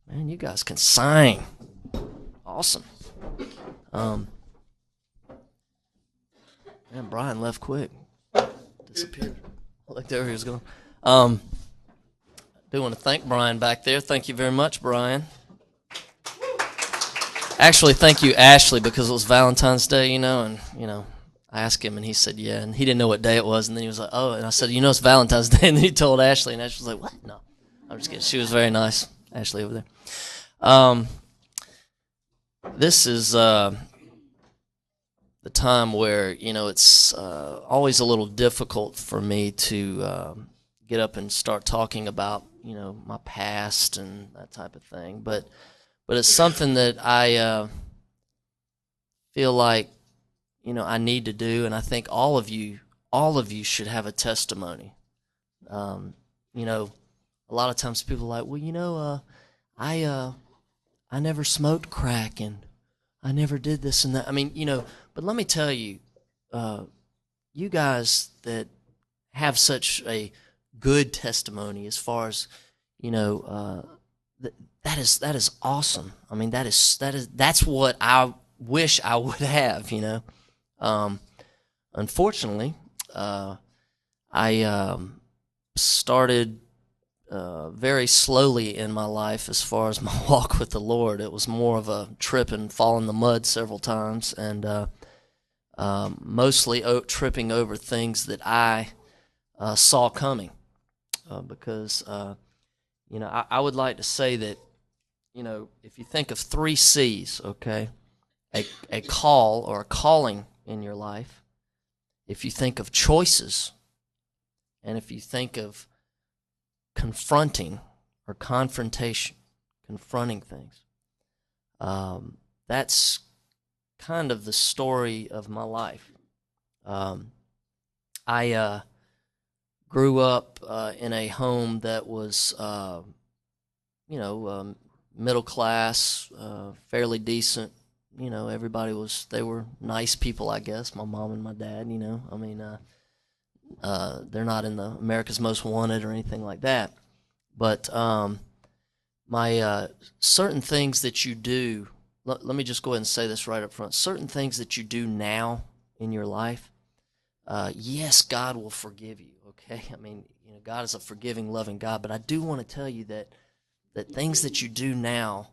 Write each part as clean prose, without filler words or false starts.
Man, you guys can sing. Awesome. Um, Man, Brian left quick. Disappeared. Look, there he was going. Um, do want to thank Brian back there. Thank you very much, Brian. Actually, thank you, Ashley, because it was Valentine's Day, and I asked him, and he said, yeah, and he didn't know what day it was, and then he was like, oh, and I said, it's Valentine's Day, and then he told Ashley, and Ashley was like, what? No, I'm just kidding. She was very nice, Ashley over there. Um, this is the time where it's always a little difficult for me to get up and start talking about my past and that type of thing, but it's something that I feel like I need to do, and I think all of you should have a testimony. Um, a lot of times people are like, well, I never smoked crack and I never did this and that. I mean, but let me tell you, you guys that have such a good testimony as far as that is awesome. I mean, that's what I wish I would have. Um, Unfortunately, I started very slowly in my life as far as my walk with the Lord. It was more of a trip and fall in the mud several times, and mostly tripping over things that I saw coming. Because I would like to say that if you think of three C's, okay, a call or a calling in your life, if you think of choices, and if you think of confronting or confrontation, confronting things, that's kind of the story of my life. I grew up in a home that was, middle class, fairly decent. They were nice people, I guess. My mom and my dad. I mean, they're not in the America's Most Wanted or anything like that. But my certain things that you do. Let me just go ahead and say this right up front. Certain things that you do now in your life, yes, God will forgive you. Okay, I mean, God is a forgiving, loving God. But I do want to tell you that things that you do now.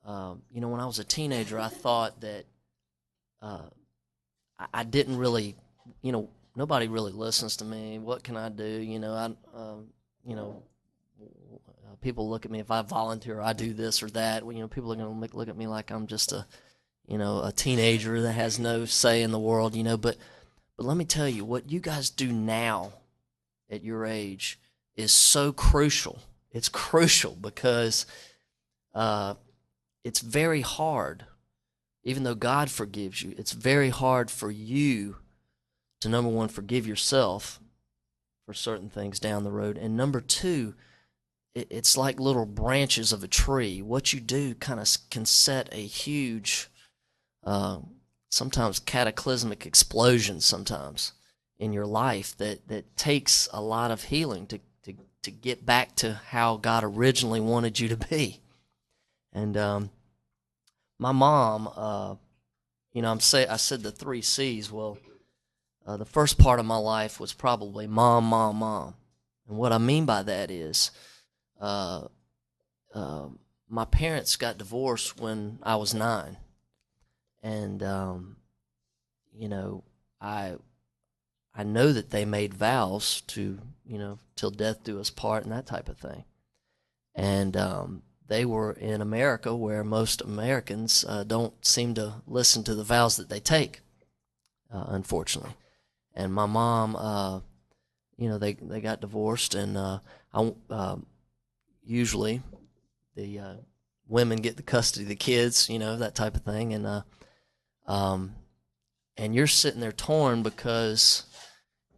When I was a teenager, I thought that uh, I didn't really, nobody really listens to me. What can I do? You know, people look at me if I volunteer, I do this or that. Well, people are going to look at me like I'm just a teenager that has no say in the world. But let me tell you, what you guys do now at your age is so crucial. It's crucial because uh, it's very hard, even though God forgives you, it's very hard for you to, number one, forgive yourself for certain things down the road. And number two, it's like little branches of a tree. What you do kind of can set a huge, sometimes cataclysmic explosion sometimes in your life that takes a lot of healing to get back to how God originally wanted you to be. And my mom, I said the three C's. Well, the first part of my life was probably mom, mom, mom. And what I mean by that is, uh, uh, my parents got divorced when I was 9, and you know, I I know that they made vows to till death do us part and that type of thing. And they were in America, where most Americans don't seem to listen to the vows that they take, unfortunately. And my mom, they got divorced, and usually the women get the custody of the kids, that type of thing. Um, and you're sitting there torn because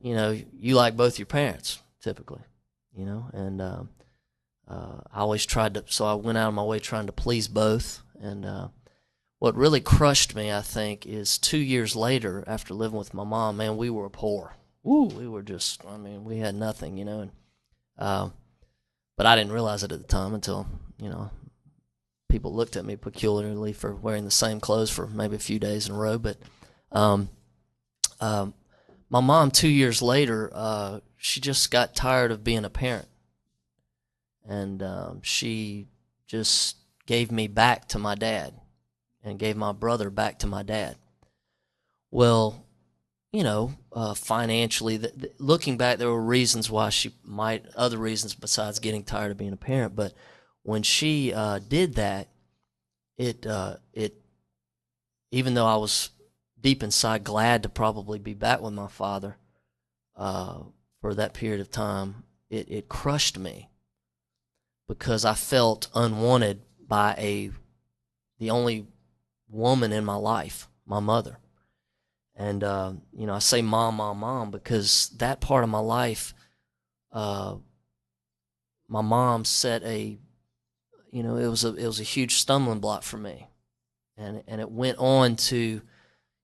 you like both your parents typically, and I always tried to, so I went out of my way trying to please both. And what really crushed me, I think, is 2 years later, after living with my mom, man, we were poor. Woo, we were just, I mean, we had nothing, and uh, but I didn't realize it at the time until people looked at me peculiarly for wearing the same clothes for maybe a few days in a row. But um, um, my mom, 2 years later, she just got tired of being a parent, and she just gave me back to my dad and gave my brother back to my dad. Well, financially, looking back, there were reasons why she might, other reasons besides getting tired of being a parent. But when she did that, it even though I was deep inside glad to probably be back with my father for that period of time, it crushed me because I felt unwanted by the only woman in my life, my mother. And I say mom, mom, mom because that part of my life, my mom set it was a huge stumbling block for me, and it went on to,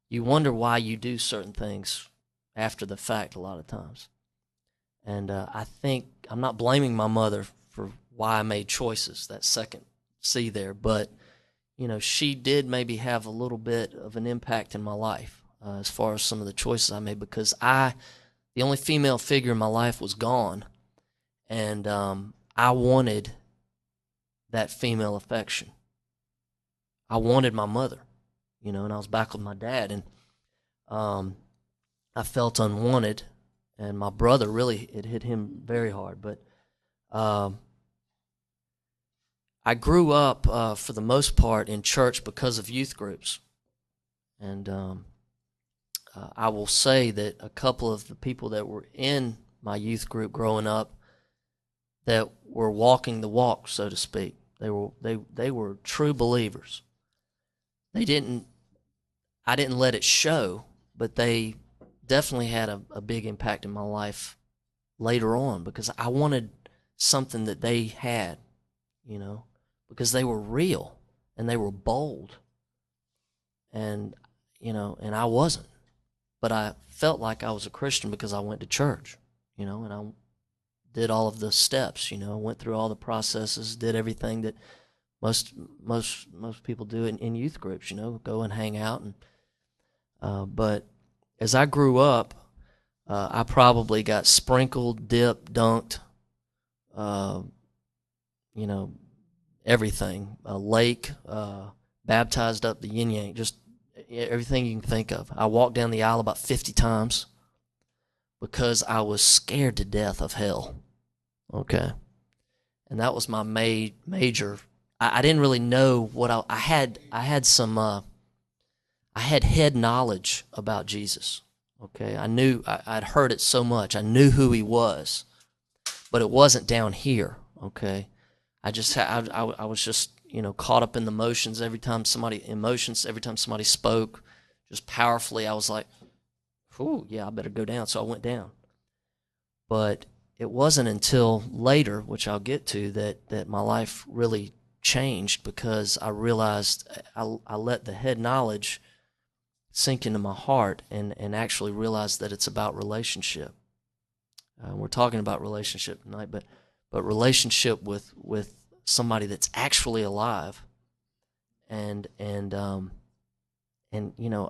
you wonder why you do certain things after the fact a lot of times. And I think I'm not blaming my mother for why I made choices, that second C there, but she did maybe have a little bit of an impact in my life as far as some of the choices I made, because the only female figure in my life was gone, and I wanted that female affection. I wanted my mother, and I was back with my dad, and I felt unwanted, and my brother, really, it hit him very hard. But I grew up, for the most part, in church because of youth groups, and I will say that a couple of the people that were in my youth group growing up that were walking the walk, so to speak, they were true believers. I didn't let it show, but they definitely had a big impact in my life later on, because I wanted something that they had, because they were real and they were bold, and and I wasn't. But I felt like I was a Christian because I went to church, and I did all of the steps, went through all the processes, did everything that most people do in youth groups, go and hang out. And but as I grew up, I probably got sprinkled, dipped, dunked, everything, a lake, baptized up the yin yang, just everything you can think of. I walked down the aisle about 50 times because I was scared to death of hell. Okay. And that was my major. I didn't really know what I had. I had head knowledge about Jesus. Okay. I knew, I'd heard it so much. I knew who he was, but it wasn't down here. Okay. I was just, caught up in the emotions every time somebody spoke, just powerfully. I was like, "Ooh, yeah, I better go down." So I went down. But it wasn't until later, which I'll get to, that my life really changed, because I realized I let the head knowledge sink into my heart and actually realized that it's about relationship. We're talking about relationship tonight, but relationship with somebody that's actually alive, and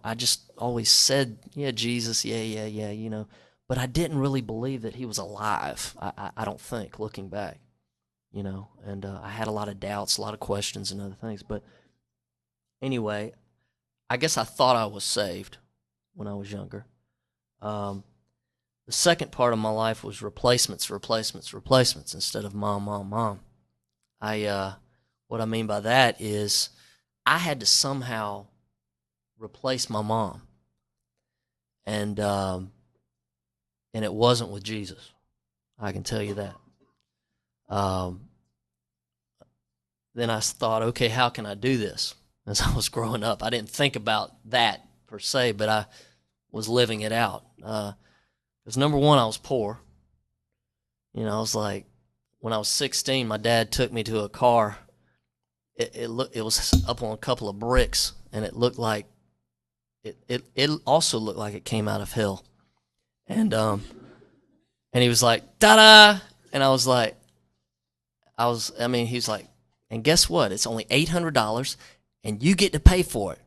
I just always said, yeah, Jesus, yeah, but I didn't really believe that he was alive. I don't think, looking back, and I had a lot of doubts, a lot of questions and other things. But anyway, I guess I thought I was saved when I was younger. The second part of my life was replacements instead of mom, mom, mom. What I mean by that is I had to somehow replace my mom, and it wasn't with Jesus. I can tell you that. Then I thought, okay, how can I do this? As I was growing up, I didn't think about that per se, but I was living it out. Because number one, I was poor. I was like, when I was 16, my dad took me to a car. It was up on a couple of bricks, and it looked like it also looked like it came out of hell. And he was like, "Ta-da!" And I was like, he's like, And guess what? It's only $800, and you get to pay for it.